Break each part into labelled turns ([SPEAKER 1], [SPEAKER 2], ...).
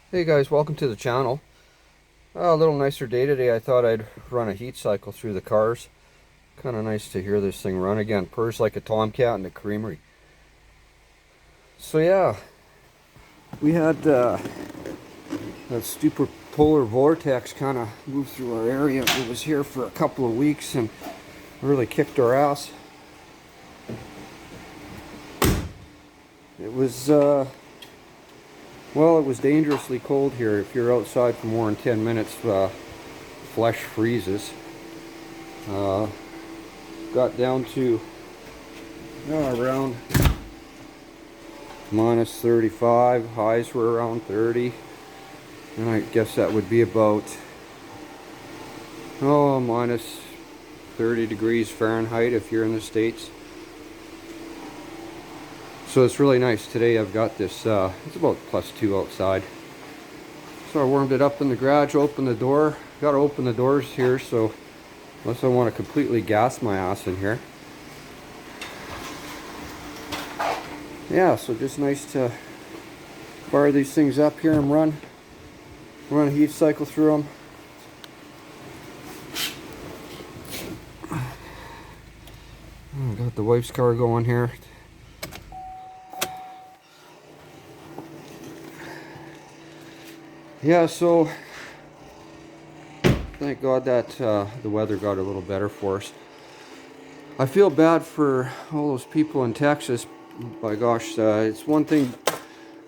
[SPEAKER 1] Hey guys, welcome to the channel. A little nicer day today. I thought I'd run a heat cycle through the cars. Kind of nice to hear this thing run again. Purrs like a tomcat in a creamery. So yeah, we had that stupid polar vortex kind of move through our area. It was here for a couple of weeks and really kicked our ass. It was well, it was dangerously cold here. If you're outside for more than 10 minutes, flesh freezes. Got down to around minus 35. Highs were around 30. And I guess that would be about minus 30 degrees Fahrenheit if you're in the States. So it's really nice. Today I've got this, it's about +2 outside. So I warmed it up in the garage, opened the door. Got to open the doors here, so unless I want to completely gas my ass in here. Yeah, so just nice to fire these things up here and run a heat cycle through them. Got the wife's car going here. Yeah, so thank God that the weather got a little better for us. I feel bad for all those people in Texas. By gosh, it's one thing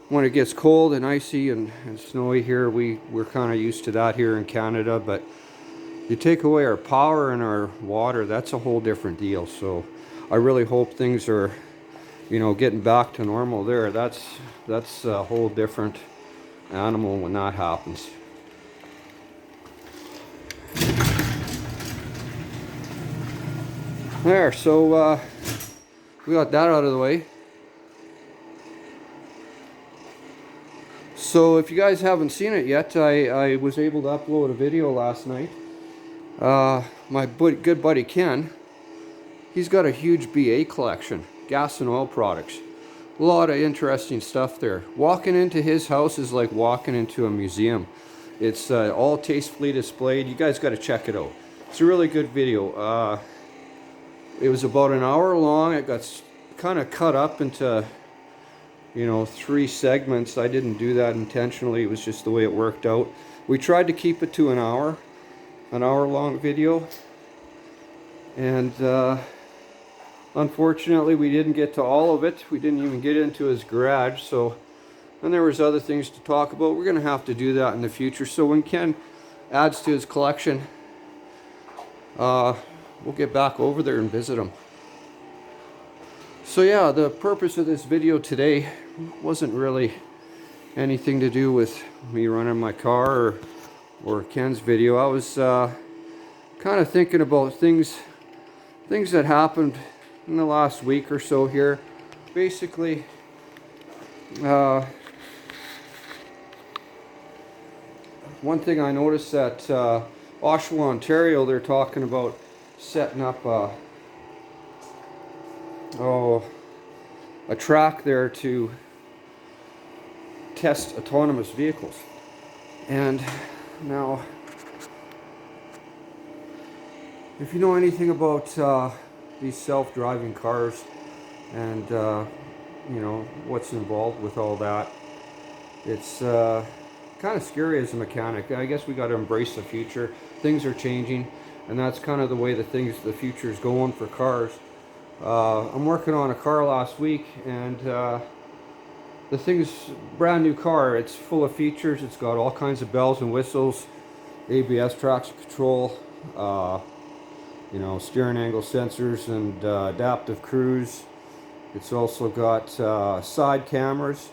[SPEAKER 1] when it gets cold and icy and snowy here. We're kind of used to that here in Canada, but you take away our power and our water, that's a whole different deal. So I really hope things are, getting back to normal there. That's a whole different animal when that happens. There, so we got that out of the way. So if you guys haven't seen it yet, I was able to upload a video last night. My good buddy Ken, he's got a huge BA collection, gas and oil products. A lot of interesting stuff there. Walking into his house is like walking into a museum. It's all tastefully displayed. You guys got to check it out. It's a really good video. It was about an hour long. It got kind of cut up into 3 segments. I didn't do that intentionally. It was just the way it worked out. We tried to keep it to an hour long video, and unfortunately we didn't get to all of it. We didn't even get into his garage, and there was other things to talk about. We're gonna have to do that in the future. So when Ken adds to his collection, we'll get back over there and visit him. So yeah, the purpose of this video today wasn't really anything to do with me running my car or Ken's video. I was kind of thinking about things that happened in the last week or so here. Basically, one thing I noticed at Oshawa, Ontario, they're talking about setting up a track there to test autonomous vehicles. And now, if you know anything about these self-driving cars and what's involved with all that, it's kind of scary as a mechanic. I guess we got to embrace the future. Things are changing, and that's kind of the way the future is going for cars. I'm working on a car last week, and the thing's brand new car. It's full of features. It's got all kinds of bells and whistles, ABS traction control, steering angle sensors and adaptive cruise. It's also got side cameras,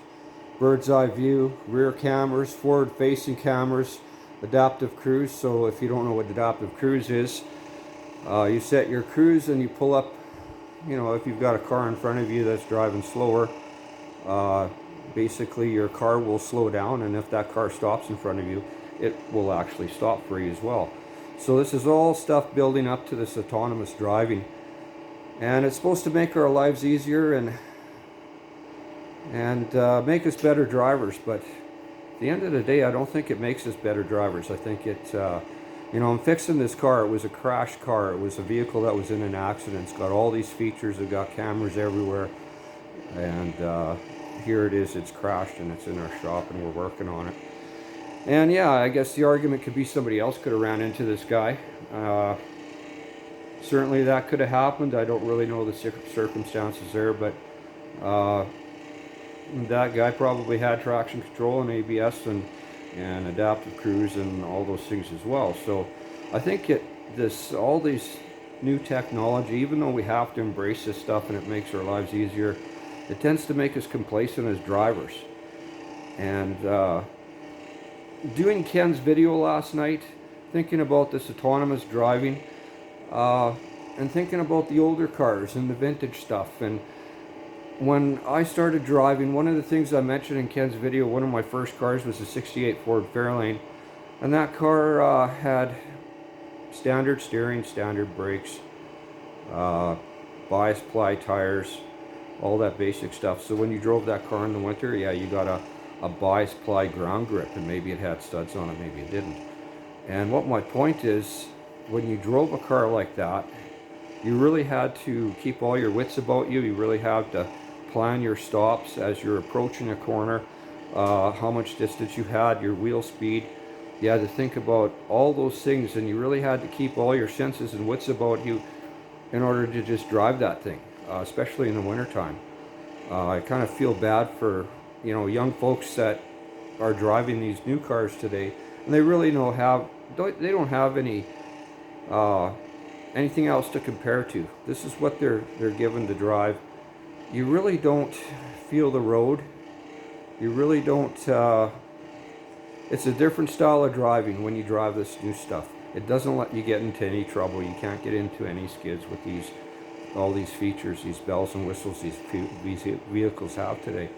[SPEAKER 1] bird's eye view, rear cameras, forward facing cameras, adaptive cruise. So if you don't know what adaptive cruise is, you set your cruise and you pull up, if you've got a car in front of you that's driving slower, basically your car will slow down, and if that car stops in front of you, it will actually stop for you as well. So this is all stuff building up to this autonomous driving, and it's supposed to make our lives easier and make us better drivers. But at the end of the day, I don't think it makes us better drivers. I think it, you know, I'm fixing this car. It was a crash car. It was a vehicle that was in an accident. It's got all these features. It's got cameras everywhere. And here it is. It's crashed and it's in our shop and we're working on it. And yeah, I guess the argument could be somebody else could have ran into this guy. Certainly that could have happened. I don't really know the circumstances there, but that guy probably had traction control and ABS and adaptive cruise and all those things as well. So I think all these new technology, even though we have to embrace this stuff and it makes our lives easier, it tends to make us complacent as drivers. And doing Ken's video last night, thinking about this autonomous driving, and thinking about the older cars and the vintage stuff. And when I started driving, one of the things I mentioned in Ken's video, one of my first cars was a 68 Ford Fairlane. And that car had standard steering, standard brakes, bias ply tires, all that basic stuff. So when you drove that car in the winter, yeah, you got a bias ply ground grip, and maybe it had studs on it, maybe it didn't. And what my point is, when you drove a car like that, you really had to keep all your wits about you. You really had to plan your stops as you're approaching a corner, how much distance you had, your wheel speed. You had to think about all those things, and you really had to keep all your senses and wits about you in order to just drive that thing, especially in the wintertime. I kind of feel bad for, you know, young folks that are driving these new cars today, and they really don't have anything else to compare to. This is what they're given to drive. You really don't feel the road. You really don't. It's a different style of driving when you drive this new stuff. It doesn't let you get into any trouble. You can't get into any skids with all these features, these bells and whistles these vehicles have today.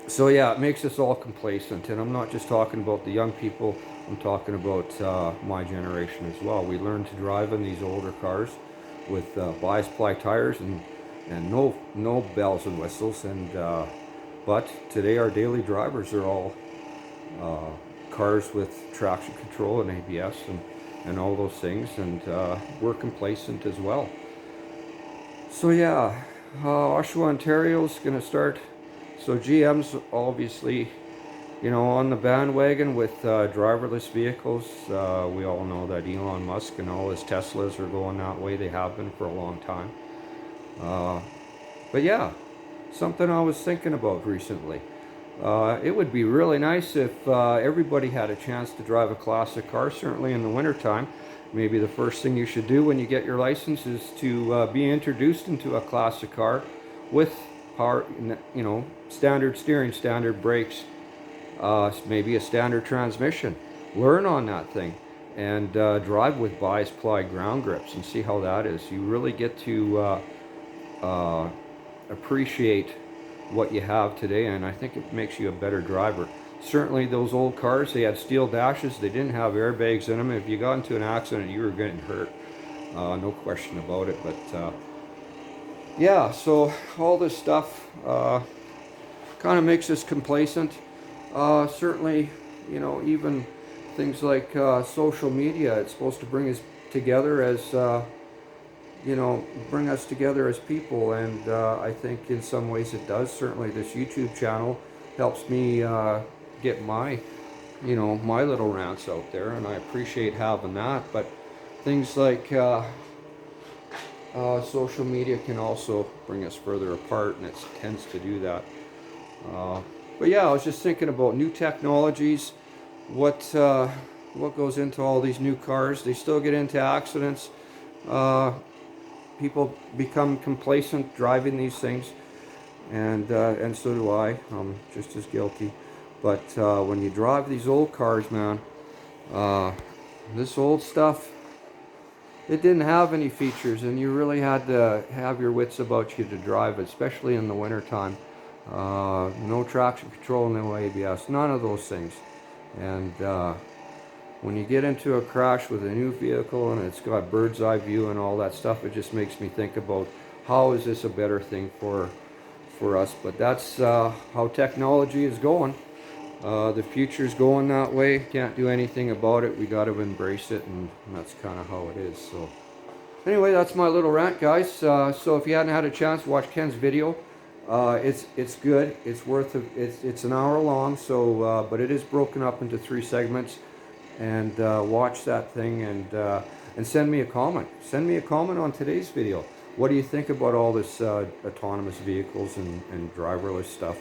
[SPEAKER 1] So yeah, it makes us all complacent, and I'm not just talking about the young people. I'm talking about my generation as well. We learned to drive in these older cars with bias ply tires and no bells and whistles. And but today our daily drivers are all cars with traction control and ABS and all those things, and we're complacent as well. So yeah, Oshawa, Ontario's going to start. So GM's obviously, you know, on the bandwagon with driverless vehicles. We all know that Elon Musk and all his Teslas are going that way. They have been for a long time. But yeah, something I was thinking about recently. It would be really nice if everybody had a chance to drive a classic car, certainly in the wintertime. Maybe the first thing you should do when you get your license is to be introduced into a classic car with power, you know, standard steering, standard brakes, maybe a standard transmission. Learn on that thing and drive with bias ply ground grips and see how that is. You really get to appreciate what you have today, and I think it makes you a better driver. Certainly those old cars, they had steel dashes, they didn't have airbags in them. If you got into an accident, you were getting hurt, no question about it. But yeah, so all this stuff kind of makes us complacent. Certainly, you know, even things like social media, it's supposed to bring us together as you know, bring us together as people, and I think in some ways it does. Certainly this YouTube channel helps me get my, you know, my little rants out there, and I appreciate having that. But things like social media can also bring us further apart, and it tends to do that. But yeah, I was just thinking about new technologies, what goes into all these new cars. They still get into accidents. People become complacent driving these things, and so do I. I'm just as guilty. But when you drive these old cars, man, this old stuff, it didn't have any features, and you really had to have your wits about you to drive, especially in the wintertime. No traction control, no ABS, none of those things. And when you get into a crash with a new vehicle and it's got bird's eye view and all that stuff, it just makes me think about how is this a better thing for for us. But that's how technology is going. The future's going that way. Can't do anything about it. We got to embrace it, and that's kind of how it is. So anyway, that's my little rant, guys. So if you hadn't had a chance to watch Ken's video, it's good. It's worth it's an hour long. So but it is broken up into 3 segments. And watch that thing and send me a comment. Send me a comment on today's video. What do you think about all this autonomous vehicles and driverless stuff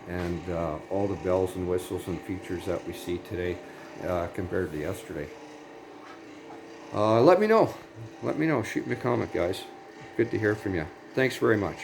[SPEAKER 1] and all the bells and whistles and features that we see today compared to yesterday? Let me know. Let me know. Shoot me a comment, guys. Good to hear from you. Thanks very much.